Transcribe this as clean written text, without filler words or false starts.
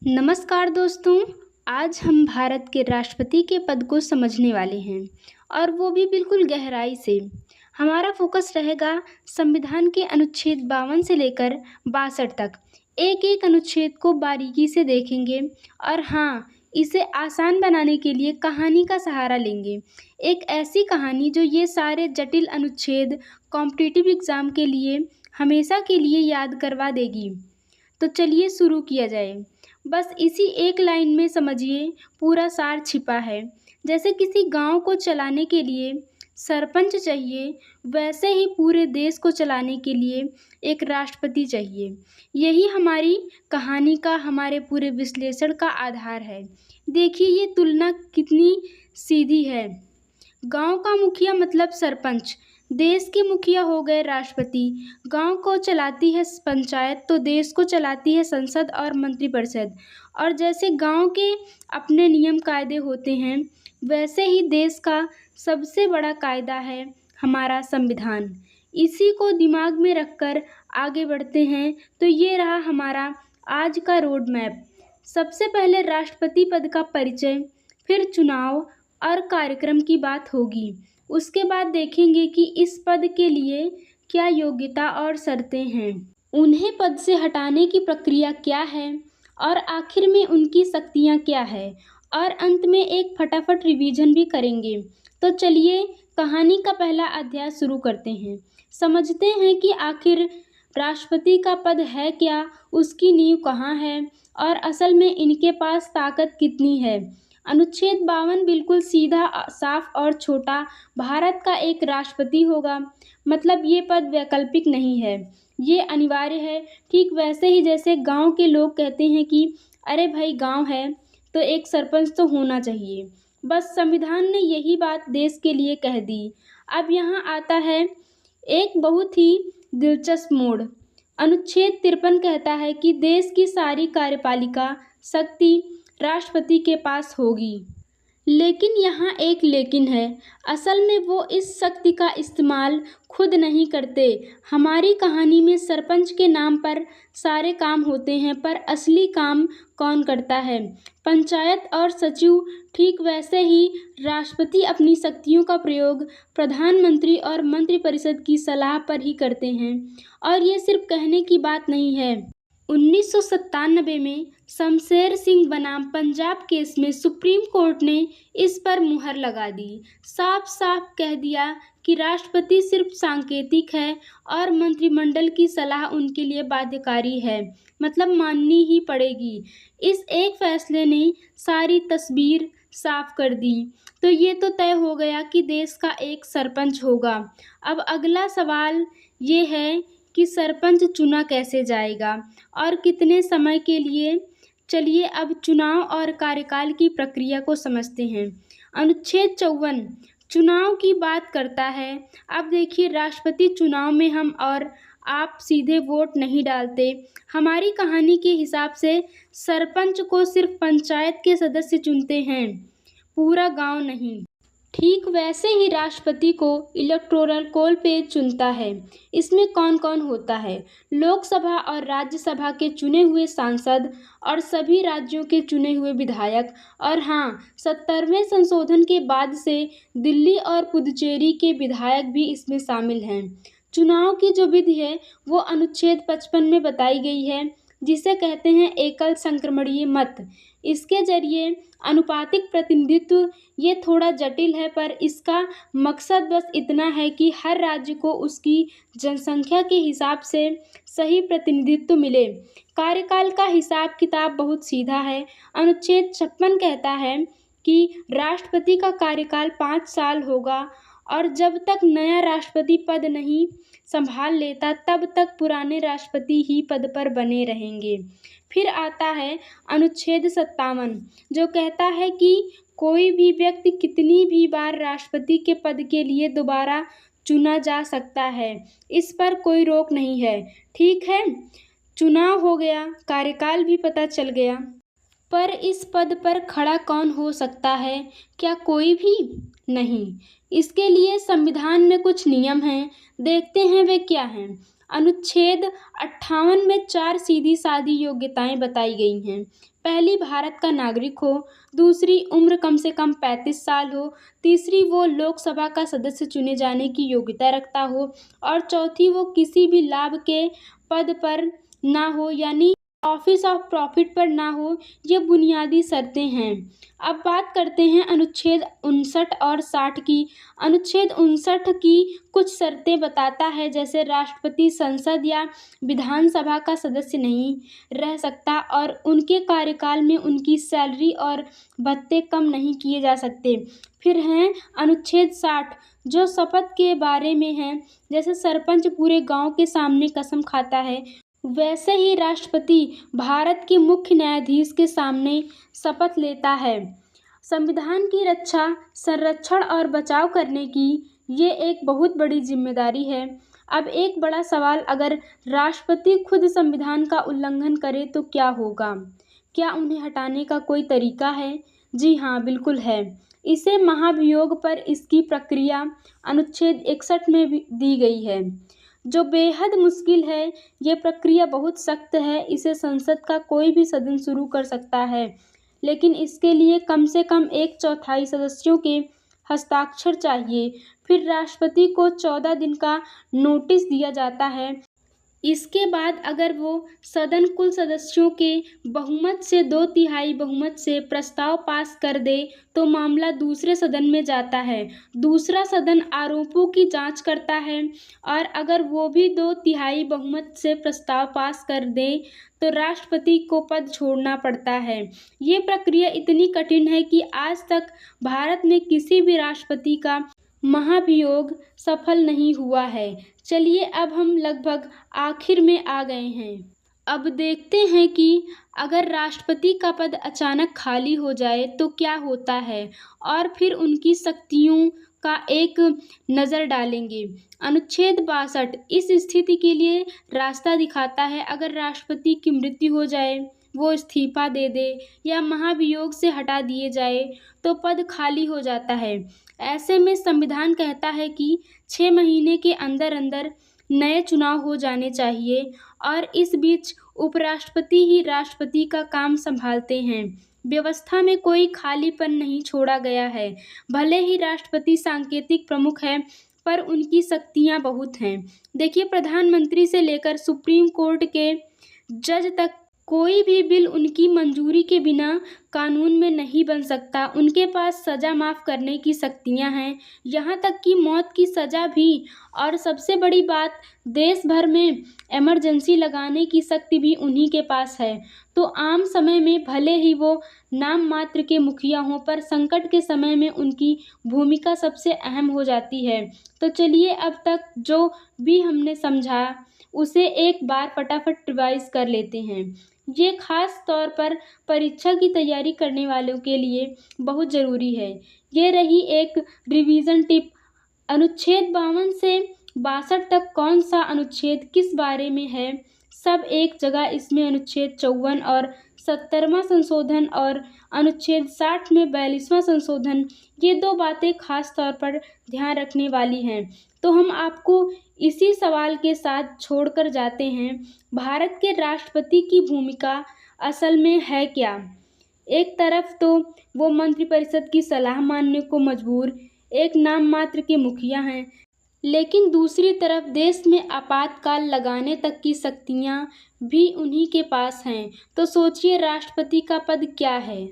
नमस्कार दोस्तों। आज हम भारत के राष्ट्रपति के पद को समझने वाले हैं और वो भी बिल्कुल गहराई से। हमारा फोकस रहेगा संविधान के अनुच्छेद 52 से लेकर 62 तक। एक एक अनुच्छेद को बारीकी से देखेंगे और हाँ, इसे आसान बनाने के लिए कहानी का सहारा लेंगे। एक ऐसी कहानी जो ये सारे जटिल अनुच्छेद कॉम्पिटिटिव एग्ज़ाम के लिए हमेशा के लिए याद करवा देगी। तो चलिए शुरू किया जाए। बस इसी एक लाइन में समझिए पूरा सार छिपा है। जैसे किसी गांव को चलाने के लिए सरपंच चाहिए, वैसे ही पूरे देश को चलाने के लिए एक राष्ट्रपति चाहिए। यही हमारी कहानी का, हमारे पूरे विश्लेषण का आधार है। देखिए ये तुलना कितनी सीधी है। गांव का मुखिया मतलब सरपंच, देश के मुखिया हो गए राष्ट्रपति। गांव को चलाती है पंचायत तो देश को चलाती है संसद और मंत्रिपरिषद। और जैसे गांव के अपने नियम कायदे होते हैं, वैसे ही देश का सबसे बड़ा कायदा है हमारा संविधान। इसी को दिमाग में रखकर आगे बढ़ते हैं। तो ये रहा हमारा आज का रोड मैप। सबसे पहले राष्ट्रपति पद का परिचय, फिर चुनाव और कार्यक्रम की बात होगी। उसके बाद देखेंगे कि इस पद के लिए क्या योग्यता और शर्तें हैं, उन्हें पद से हटाने की प्रक्रिया क्या है और आखिर में उनकी शक्तियां क्या है, और अंत में एक फटाफट रिवीजन भी करेंगे। तो चलिए कहानी का पहला अध्याय शुरू करते हैं। समझते हैं कि आखिर राष्ट्रपति का पद है क्या, उसकी नींव कहाँ है और असल में इनके पास ताकत कितनी है। अनुच्छेद 52 बिल्कुल सीधा, साफ और छोटा। भारत का एक राष्ट्रपति होगा, मतलब ये पद वैकल्पिक नहीं है, ये अनिवार्य है। ठीक वैसे ही जैसे गांव के लोग कहते हैं कि अरे भाई गांव है तो एक सरपंच तो होना चाहिए। बस संविधान ने यही बात देश के लिए कह दी। अब यहाँ आता है एक बहुत ही दिलचस्प मोड़। अनुच्छेद 53 कहता है कि देश की सारी कार्यपालिका शक्ति राष्ट्रपति के पास होगी। लेकिन यहाँ एक लेकिन है। असल में वो इस शक्ति का इस्तेमाल खुद नहीं करते। हमारी कहानी में सरपंच के नाम पर सारे काम होते हैं, पर असली काम कौन करता है? पंचायत और सचिव। ठीक वैसे ही राष्ट्रपति अपनी शक्तियों का प्रयोग प्रधानमंत्री और मंत्रिपरिषद की सलाह पर ही करते हैं। और ये सिर्फ कहने की बात नहीं है। 1997 में शमशेर सिंह बनाम पंजाब केस में सुप्रीम कोर्ट ने इस पर मुहर लगा दी। साफ साफ कह दिया कि राष्ट्रपति सिर्फ सांकेतिक है और मंत्रिमंडल की सलाह उनके लिए बाध्यकारी है, मतलब माननी ही पड़ेगी। इस एक फैसले ने सारी तस्वीर साफ कर दी। तो ये तो तय हो गया कि देश का एक सरपंच होगा। अब अगला सवाल ये है कि सरपंच चुना कैसे जाएगा और कितने समय के लिए। चलिए अब चुनाव और कार्यकाल की प्रक्रिया को समझते हैं। अनुच्छेद 54 चुनाव की बात करता है। अब देखिए राष्ट्रपति चुनाव में हम और आप सीधे वोट नहीं डालते। हमारी कहानी के हिसाब से सरपंच को सिर्फ पंचायत के सदस्य चुनते हैं, पूरा गांव नहीं। ठीक वैसे ही राष्ट्रपति को इलेक्टोरल कॉलेज चुनता है। इसमें कौन कौन होता है? लोकसभा और राज्यसभा के चुने हुए सांसद और सभी राज्यों के चुने हुए विधायक। और हाँ, 70वें संशोधन के बाद से दिल्ली और पुदुचेरी के विधायक भी इसमें शामिल हैं। चुनाव की जो विधि है वो अनुच्छेद 55 में बताई गई है, जिसे कहते हैं एकल संक्रमणीय मत। इसके जरिए अनुपातिक प्रतिनिधित्व। ये थोड़ा जटिल है, पर इसका मकसद बस इतना है कि हर राज्य को उसकी जनसंख्या के हिसाब से सही प्रतिनिधित्व मिले। कार्यकाल का हिसाब किताब बहुत सीधा है। अनुच्छेद 56 कहता है कि राष्ट्रपति का कार्यकाल 5 साल होगा और जब तक नया राष्ट्रपति पद नहीं संभाल लेता तब तक पुराने राष्ट्रपति ही पद पर बने रहेंगे। फिर आता है अनुच्छेद 57 जो कहता है कि कोई भी व्यक्ति कितनी भी बार राष्ट्रपति के पद के लिए दोबारा चुना जा सकता है, इस पर कोई रोक नहीं है। ठीक है, चुनाव हो गया, कार्यकाल भी पता चल गया, पर इस पद पर खड़ा कौन हो सकता है? क्या कोई भी नहीं। इसके लिए संविधान में कुछ नियम हैं, देखते हैं वे क्या हैं। अनुच्छेद 58 में 4 सीधी-सादी योग्यताएं बताई गई हैं। पहली, भारत का नागरिक हो। दूसरी, उम्र कम से कम 35 साल हो। तीसरी, वो लोकसभा का सदस्य चुने जाने की योग्यता रखता हो। और चौथी, वो किसी भी लाभ के पद पर ना हो, यानी ऑफिस ऑफ प्रॉफिट पर ना हो। ये बुनियादी शर्तें हैं। अब बात करते हैं अनुच्छेद 59 और 60 की। अनुच्छेद 59 की कुछ शर्तें बताता है, जैसे राष्ट्रपति संसद या विधानसभा का सदस्य नहीं रह सकता और उनके कार्यकाल में उनकी सैलरी और भत्ते कम नहीं किए जा सकते। फिर हैं अनुच्छेद 60, जो शपथ के बारे में है। जैसे सरपंच पूरे गांव के सामने कसम खाता है, वैसे ही राष्ट्रपति भारत के मुख्य न्यायाधीश के सामने शपथ लेता है। संविधान की रक्षा, संरक्षण और बचाव करने की ये एक बहुत बड़ी जिम्मेदारी है। अब एक बड़ा सवाल, अगर राष्ट्रपति खुद संविधान का उल्लंघन करे तो क्या होगा? क्या उन्हें हटाने का कोई तरीका है? जी हाँ, बिल्कुल है। इसे महाभियोग पर इसकी प्रक्रिया अनुच्छेद 61 में भी दी गई है, जो बेहद मुश्किल है। ये प्रक्रिया बहुत सख्त है। इसे संसद का कोई भी सदन शुरू कर सकता है, लेकिन इसके लिए कम से कम 1/4 सदस्यों के हस्ताक्षर चाहिए। फिर राष्ट्रपति को 14 दिन का नोटिस दिया जाता है। इसके बाद अगर वो सदन कुल सदस्यों के बहुमत से 2/3 बहुमत से प्रस्ताव पास कर दे तो मामला दूसरे सदन में जाता है। दूसरा सदन आरोपों की जांच करता है और अगर वो भी 2/3 बहुमत से प्रस्ताव पास कर दे तो राष्ट्रपति को पद छोड़ना पड़ता है। ये प्रक्रिया इतनी कठिन है कि आज तक भारत में किसी भी राष्ट्रपति का महाभियोग सफल नहीं हुआ है। चलिए, अब हम लगभग आखिर में आ गए हैं। अब देखते हैं कि अगर राष्ट्रपति का पद अचानक खाली हो जाए तो क्या होता है, और फिर उनकी शक्तियों का एक नज़र डालेंगे। अनुच्छेद 62 इस स्थिति के लिए रास्ता दिखाता है। अगर राष्ट्रपति की मृत्यु हो जाए, वो इस्तीफा दे दे या महाभियोग से हटा दिए जाए तो पद खाली हो जाता है। ऐसे में संविधान कहता है कि 6 महीने के अंदर अंदर नए चुनाव हो जाने चाहिए और इस बीच उपराष्ट्रपति ही राष्ट्रपति का काम संभालते हैं। व्यवस्था में कोई खालीपन नहीं छोड़ा गया है। भले ही राष्ट्रपति सांकेतिक प्रमुख है, पर उनकी शक्तियां बहुत हैं। देखिए, प्रधानमंत्री से लेकर सुप्रीम कोर्ट के जज तक कोई भी बिल उनकी मंजूरी के बिना कानून में नहीं बन सकता। उनके पास सज़ा माफ़ करने की शक्तियां हैं, यहाँ तक कि मौत की सज़ा भी। और सबसे बड़ी बात, देश भर में इमरजेंसी लगाने की शक्ति भी उन्हीं के पास है। तो आम समय में भले ही वो नाम मात्र के मुखिया हों, पर संकट के समय में उनकी भूमिका सबसे अहम हो जाती है। तो चलिए, अब तक जो भी हमने समझा उसे एक बार फटाफट रिवाइज कर लेते हैं। ये खास तौर पर परीक्षा की तैयारी करने वालों के लिए बहुत ज़रूरी है। ये रही एक रिवीजन टिप। अनुच्छेद 52 से 62 तक कौन सा अनुच्छेद किस बारे में है, सब एक जगह। इसमें अनुच्छेद 54 और 70वां संशोधन और अनुच्छेद 60 में 42वां संशोधन, ये 2 बातें खास तौर पर ध्यान रखने वाली हैं। तो हम आपको इसी सवाल के साथ छोड़कर जाते हैं। भारत के राष्ट्रपति की भूमिका असल में है क्या? एक तरफ तो वो मंत्रिपरिषद की सलाह मानने को मजबूर एक नाम मात्र के मुखिया हैं, लेकिन दूसरी तरफ देश में आपातकाल लगाने तक की शक्तियां भी उन्हीं के पास हैं। तो सोचिए, राष्ट्रपति का पद क्या है?